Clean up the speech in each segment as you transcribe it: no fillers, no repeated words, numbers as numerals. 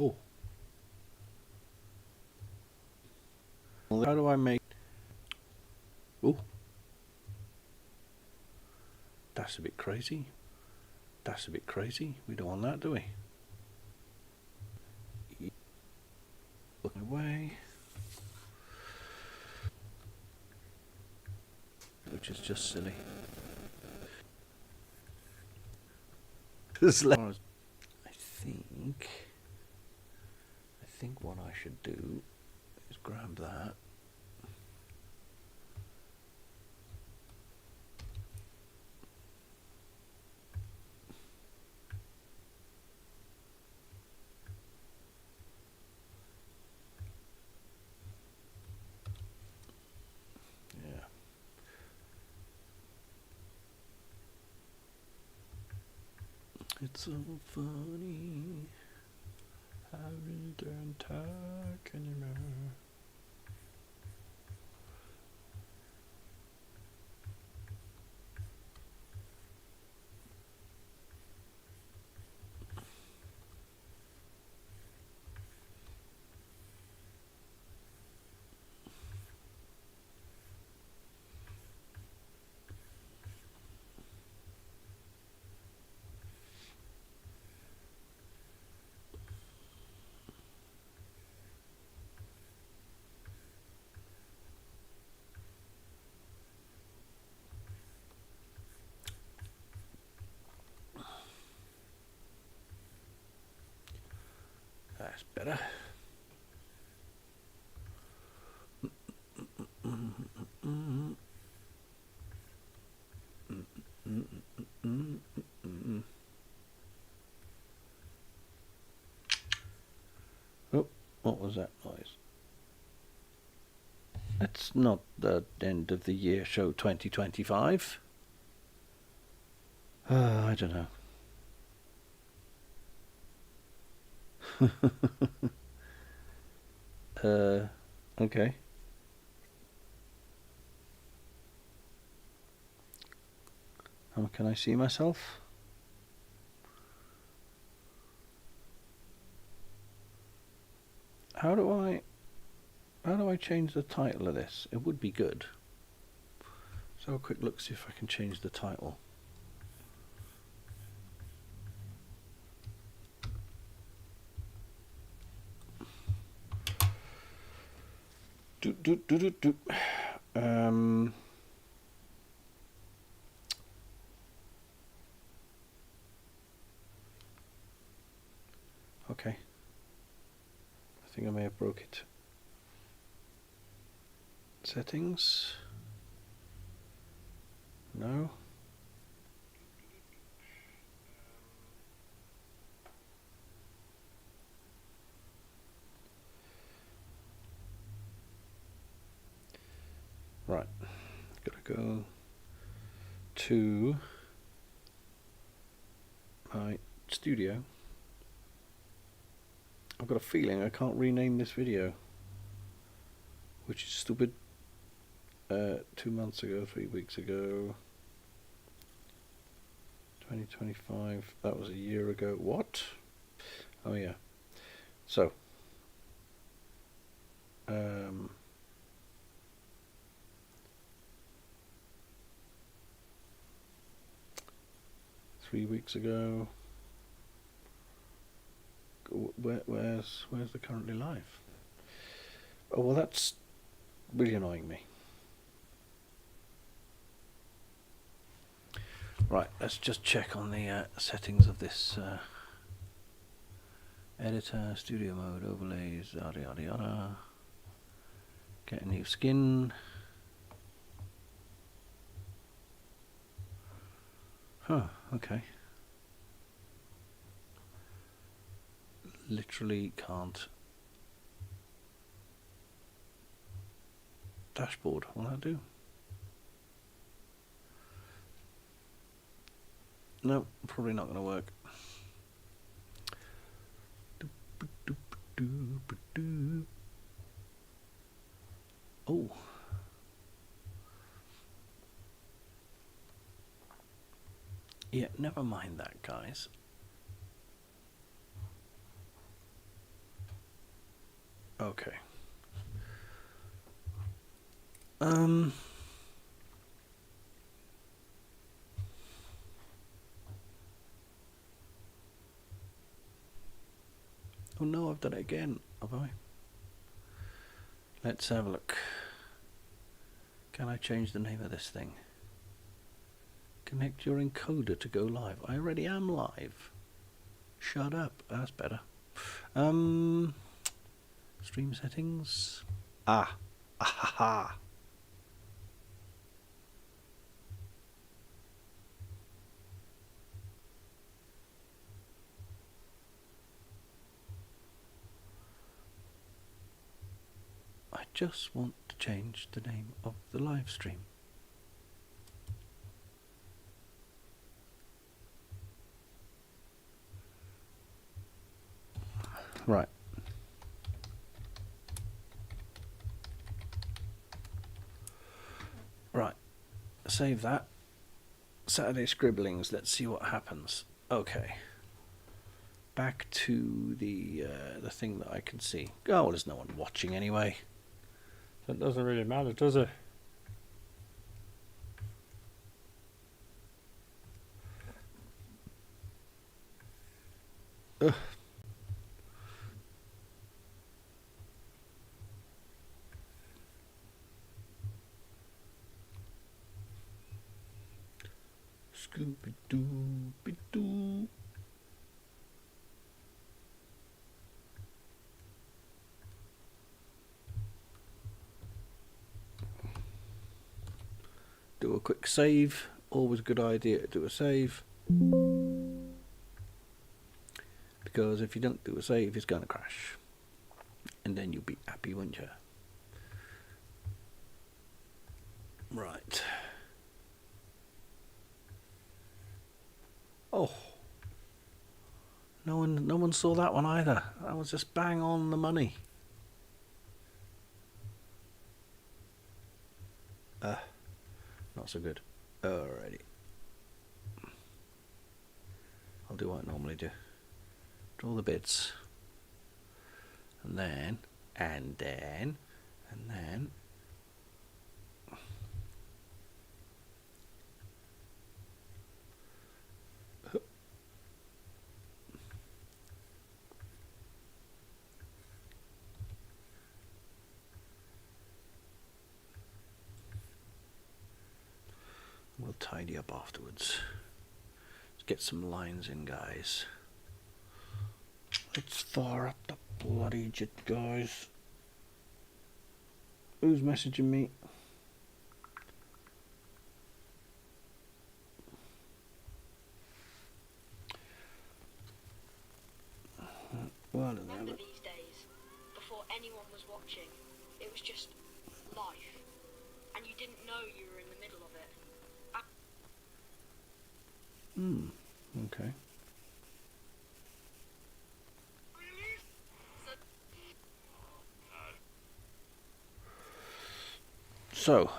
Oh. How do I make... Oh. That's a bit crazy. That's a bit crazy. We don't want that, do we? Look away. Which is just silly. I think what I should do is grab that. Yeah. It's so funny. I really don't talk anymore. That's better. Oh, what was that noise? It's not the end of the year show 2025. I don't know. Okay. How can I see myself? How do I change the title of this? It would be good. So a quick look, see if I can change the title. Okay. I think I may have broke it. Settings. No. Right. Gotta go to my studio. I've got a feeling I can't rename this video, which is stupid. 2 months ago, 3 weeks ago, 2025, that was a year ago. What? Oh yeah. So, 3 weeks ago. Where's the currently live? Oh well, that's really annoying me. Right, let's just check on the settings of this editor, studio mode, overlays, yada yada yada. Get a new skin. Huh, okay. Literally can't. Dashboard, will that do? No, probably not going to work. Oh. Yeah, never mind that, guys. Okay. Oh no, I've done it again, have I? Let's have a look. Can I change the name of this thing? Connect your encoder to go live. I already am live. Shut up. That's better. Stream settings. Ah. Ahaha. I just want to change the name of the live stream. Right. Right. Save that. Saturday Scribblings. Let's see what happens. Okay. Back to the thing that I can see. Oh, well, there's no one watching anyway. That doesn't really matter, does it? Ugh. Scooby-Doo-Be-Doo. Do a quick save. Always a good idea to do a save. Because if you don't do a save, it's going to crash. And then you'll be happy, won't you? Right. Oh. No one saw that one either. That was just bang on the money. Not so good. Alrighty. I'll do what I normally do. Draw the bits. And then. We'll tidy up afterwards. Let's get some lines in, guys. Let's fire up the bloody jit, guys. Who's messaging me? Well, remember these days, before anyone was watching, it was just life, and you didn't know you were in the middle of it. Okay. So,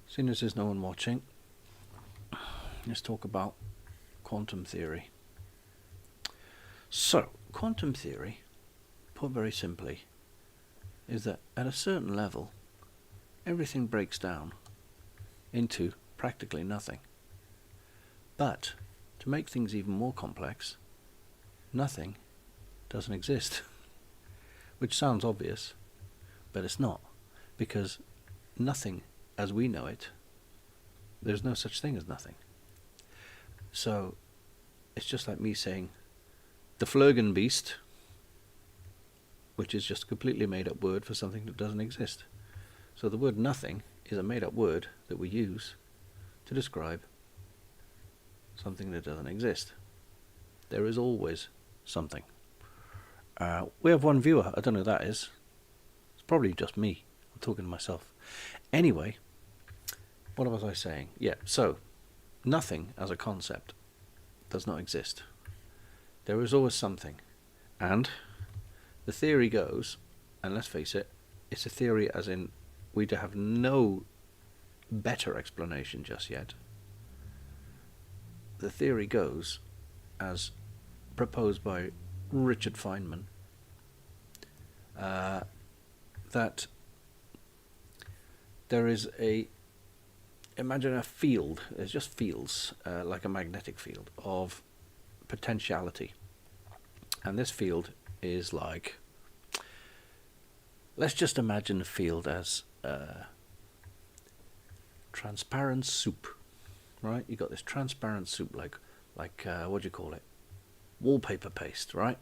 seeing as there's no one watching, let's talk about quantum theory. So, quantum theory, put very simply, is that at a certain level, everything breaks down into practically nothing. But, to make things even more complex, nothing doesn't exist. Which sounds obvious, but it's not. Because nothing as we know it, there's no such thing as nothing. So, it's just like me saying, the Flurgenbeest, which is just a completely made up word for something that doesn't exist. So the word nothing is a made up word that we use to describe something that doesn't exist. There is always something. We have one viewer. I don't know who that is. It's probably just me. I'm talking to myself. Anyway, what was I saying? Yeah, so nothing as a concept does not exist. There is always something. And the theory goes, and let's face it, it's a theory as in we have no better explanation just yet. The theory goes, as proposed by Richard Feynman, that there is imagine a field, there's just fields, like a magnetic field of potentiality. And this field is like, let's just imagine the field as transparent soup, right? You got this transparent soup, like what do you call it? Wallpaper paste, right?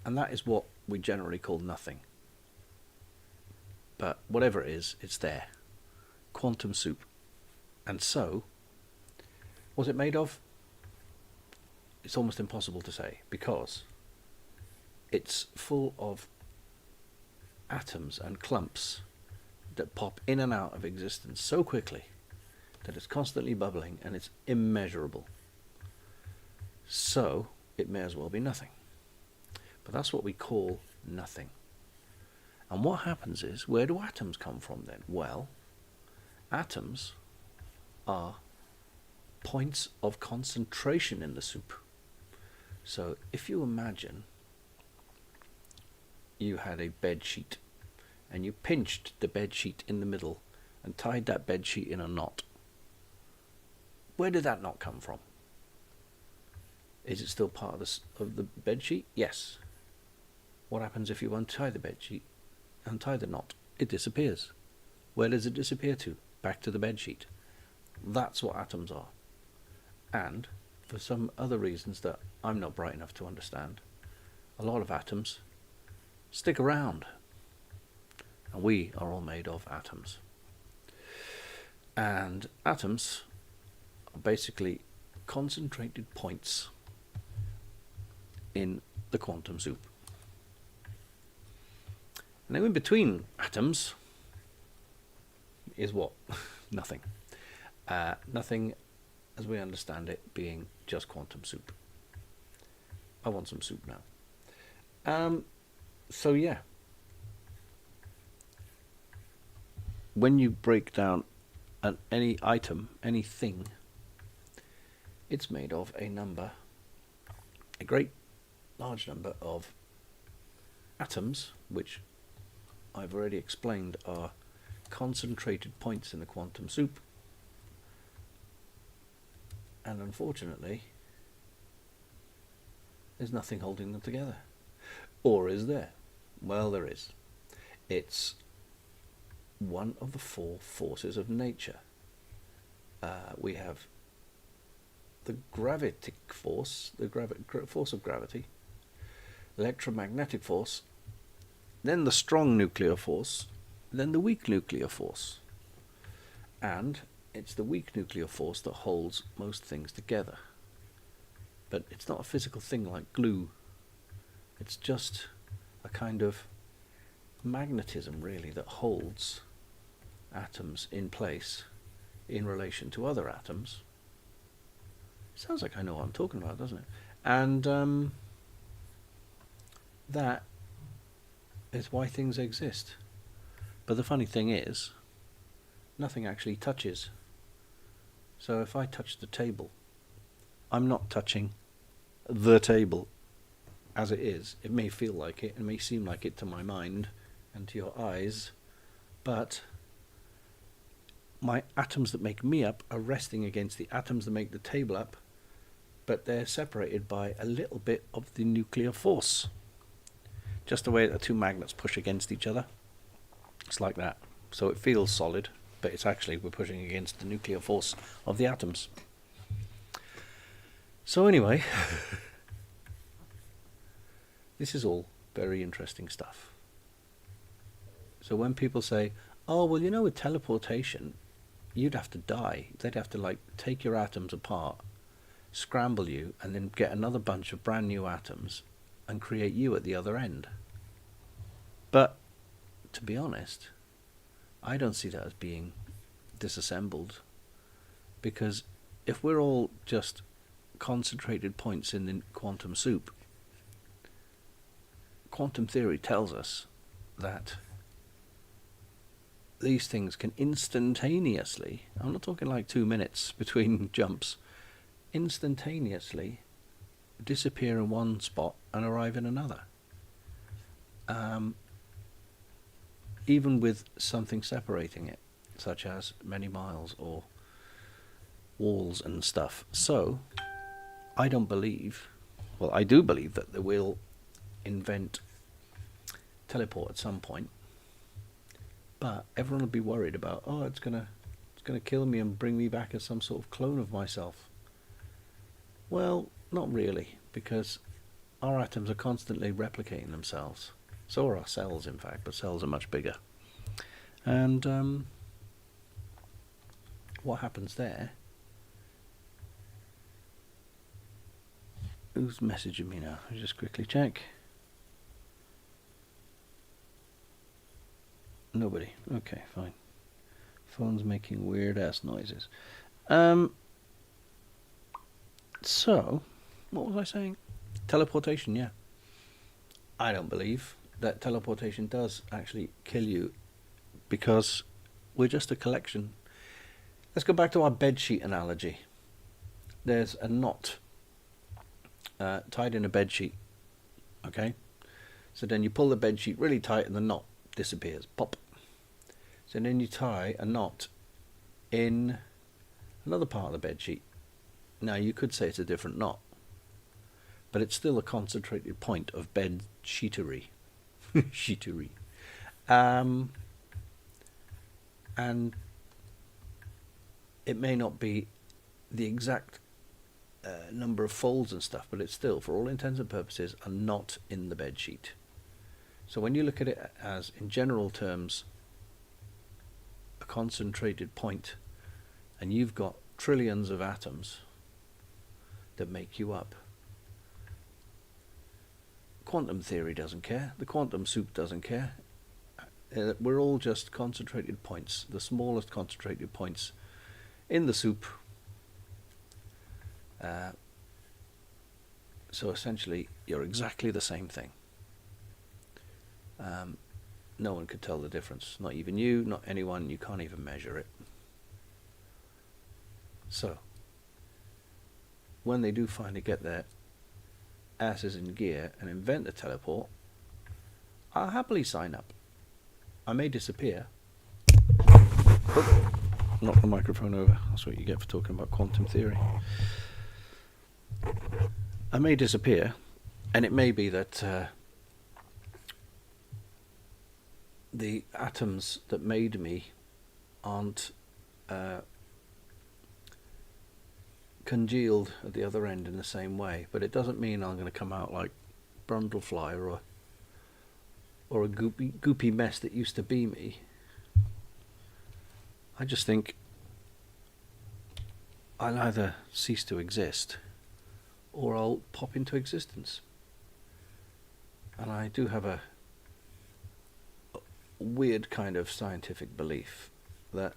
And that is what we generally call nothing. But whatever it is, it's there. Quantum soup. And so, what's it made of? It's almost impossible to say, because it's full of atoms and clumps that pop in and out of existence so quickly that it's constantly bubbling and it's immeasurable. So it may as well be nothing. But that's what we call nothing. And what happens is, where do atoms come from then? Well, atoms are points of concentration in the soup. So if you imagine you had a bed sheet and you pinched the bed sheet in the middle and tied that bed sheet in a knot, where did that knot come from? Is it still part of the bed sheet? Yes. What happens if you untie the bed sheet, untie the knot? It disappears. Where does it disappear to? Back to the bed sheet. That's what atoms are. And for some other reasons that I'm not bright enough to understand, a lot of atoms stick around. And we are all made of atoms. And atoms are basically concentrated points in the quantum soup. Now in between atoms is what? Nothing. Nothing as we understand it being just quantum soup. I want some soup now. So yeah. When you break down any item, anything, it's made of a great large number of atoms, which I've already explained are concentrated points in the quantum soup. And unfortunately, there's nothing holding them together. Or is there? Well, there is. It's one of the four forces of nature. We have the gravitic force, the force of gravity, electromagnetic force, then the strong nuclear force, then the weak nuclear force. And it's the weak nuclear force that holds most things together. But it's not a physical thing like glue. It's just a kind of magnetism, really, that holds atoms in place in relation to other atoms. Sounds like I know what I'm talking about, doesn't it? And that is why things exist. But the funny thing is, nothing actually touches. So if I touch the table, I'm not touching the table as it is. It may feel like it, it may seem like it to my mind and to your eyes, but my atoms that make me up are resting against the atoms that make the table up, but they're separated by a little bit of the nuclear force. Just the way that the two magnets push against each other. It's like that. So it feels solid, but it's actually we're pushing against the nuclear force of the atoms. So anyway, this is all very interesting stuff. So when people say, oh, well, you know, with teleportation, you'd have to die. They'd have to, like, take your atoms apart, scramble you, and then get another bunch of brand new atoms and create you at the other end. But, to be honest, I don't see that as being disassembled, because if we're all just concentrated points in the quantum soup, quantum theory tells us that these things can instantaneously, I'm not talking like 2 minutes between jumps, instantaneously disappear in one spot and arrive in another. even with something separating it, such as many miles or walls and stuff. So, I don't believe, well, I do believe that they will invent teleport at some point, but everyone will be worried about, oh, it's gonna kill me and bring me back as some sort of clone of myself. Well, not really, because our atoms are constantly replicating themselves. So are our cells, in fact, but cells are much bigger. And what happens there? Who's messaging me now? I'll just quickly check. Nobody. Okay, fine. Phone's making weird ass noises. So, what was I saying? Teleportation, yeah. I don't believe that teleportation does actually kill you, because we're just a collection. Let's go back to our bedsheet analogy. There's a knot tied in a bedsheet, okay? So then you pull the bedsheet really tight and the knot disappears. Pop. So then you tie a knot in another part of the bedsheet. Now you could say it's a different knot, but it's still a concentrated point of bed sheetery. Sheetery. And it may not be the exact number of folds and stuff, but it's still, for all intents and purposes, a knot in the bed sheet. So when you look at it as, in general terms, a concentrated point, and you've got trillions of atoms that make you up, quantum theory doesn't care, the quantum soup doesn't care. We're all just concentrated points, the smallest concentrated points in the soup. So essentially, you're exactly the same thing. No one could tell the difference. Not even you, not anyone. You can't even measure it. So, when they do finally get their asses in gear and invent a teleport, I'll happily sign up. I may disappear. Oh, knock the microphone over. That's what you get for talking about quantum theory. I may disappear, and it may be that the atoms that made me aren't congealed at the other end in the same way, but it doesn't mean I'm going to come out like Brundlefly or a goopy mess that used to be me. I just think I'll either cease to exist or I'll pop into existence. And I do have a weird kind of scientific belief that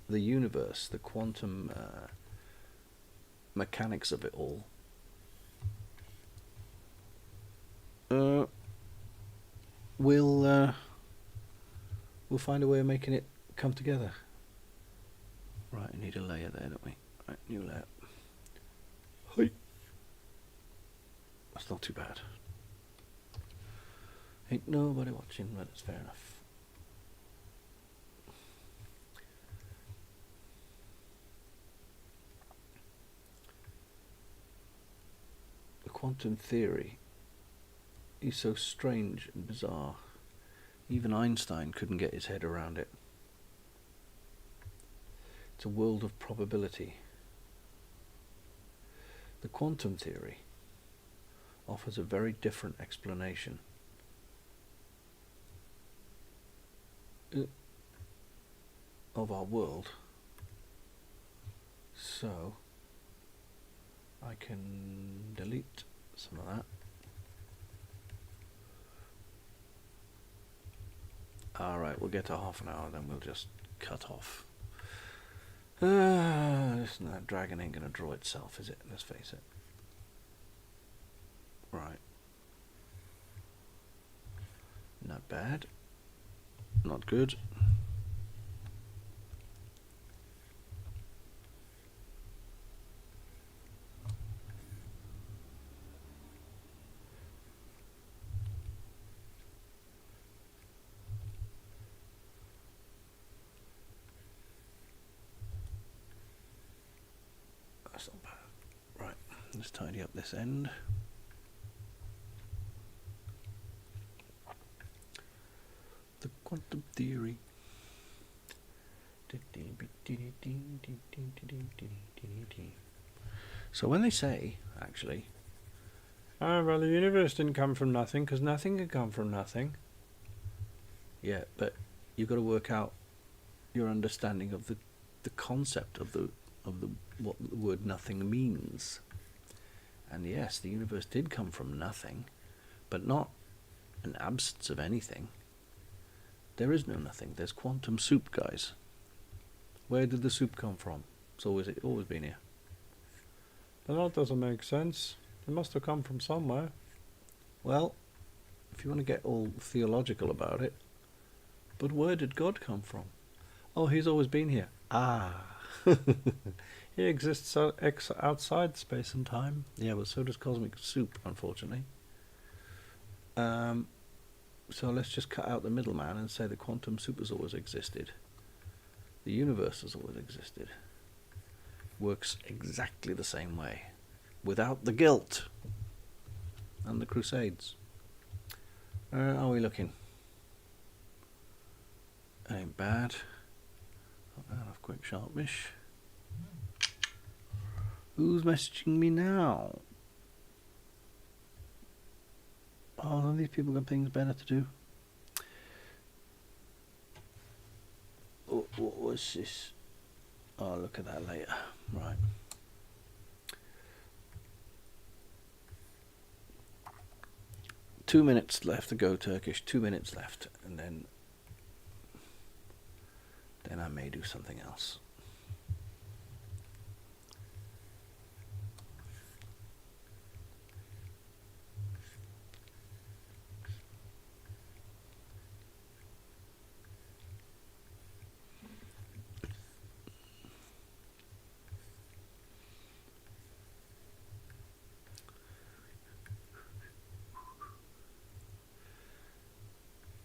the universe, the quantum mechanics of it all, we'll find a way of making it come together. Right, I need a layer there, don't we? Right, new layer. Hi. That's not too bad. Ain't nobody watching, but it's fair enough. The quantum theory is so strange and bizarre. Even Einstein couldn't get his head around it. It's a world of probability. The quantum theory offers a very different explanation. Of our world. So I can delete some of that. Alright, we'll get to half an hour, then we'll just cut off. Listen, that dragon ain't gonna draw itself, is it? Let's face it. Right. Not bad. Not good. that's not bad. Right, let's tidy up this end. The quantum theory. So when they say, actually, well, the universe didn't come from nothing because nothing can come from nothing. yeah, but you've got to work out your understanding of the concept of the what the word nothing means. And yes, the universe did come from nothing, but not an absence of anything. There is no nothing. There's quantum soup, guys. Where did the soup come from? It's always been here. But that doesn't make sense. It must have come from somewhere. Well, if you want to get all theological about it, but where did God come from? Oh, he's always been here. Ah. He exists outside space and time. Yeah, but so does cosmic soup, unfortunately. So let's just cut out the middleman and say the quantum soup has always existed. The universe has always existed. Works exactly the same way, without the guilt and the Crusades. Are we looking? Ain't bad. Not bad enough, quick, sharpish. Who's messaging me now? Oh, none of these people got things better to do. Oh, what was this? I'll look at that later. Right. Two minutes left to go, Turkish. 2 minutes left, and then I may do something else.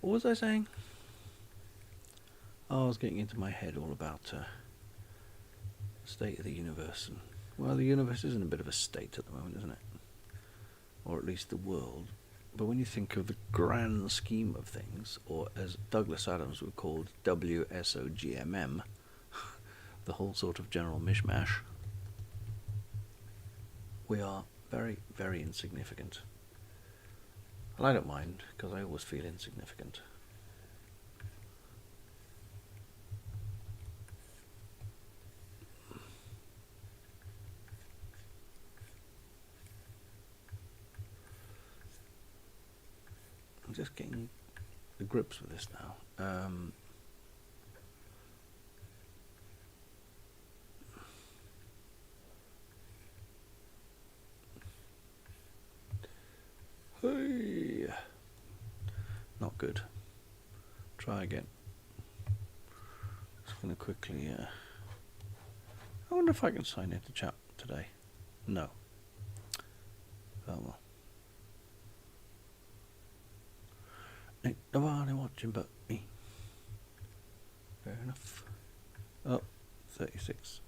What was I saying? Oh, I was getting into my head all about the state of the universe. And, well, the universe is in a bit of a state at the moment, isn't it? Or at least the world. But when you think of the grand scheme of things, or as Douglas Adams would call WSOGMM, the whole sort of general mishmash, we are very, very insignificant. And I don't mind, because I always feel insignificant. I'm just getting the grips with this now. Hey, not good. Try again. Just going to quickly. I wonder if I can sign into chat today. No. Oh well. Ain't nobody watching but me. Fair enough. Oh, 36.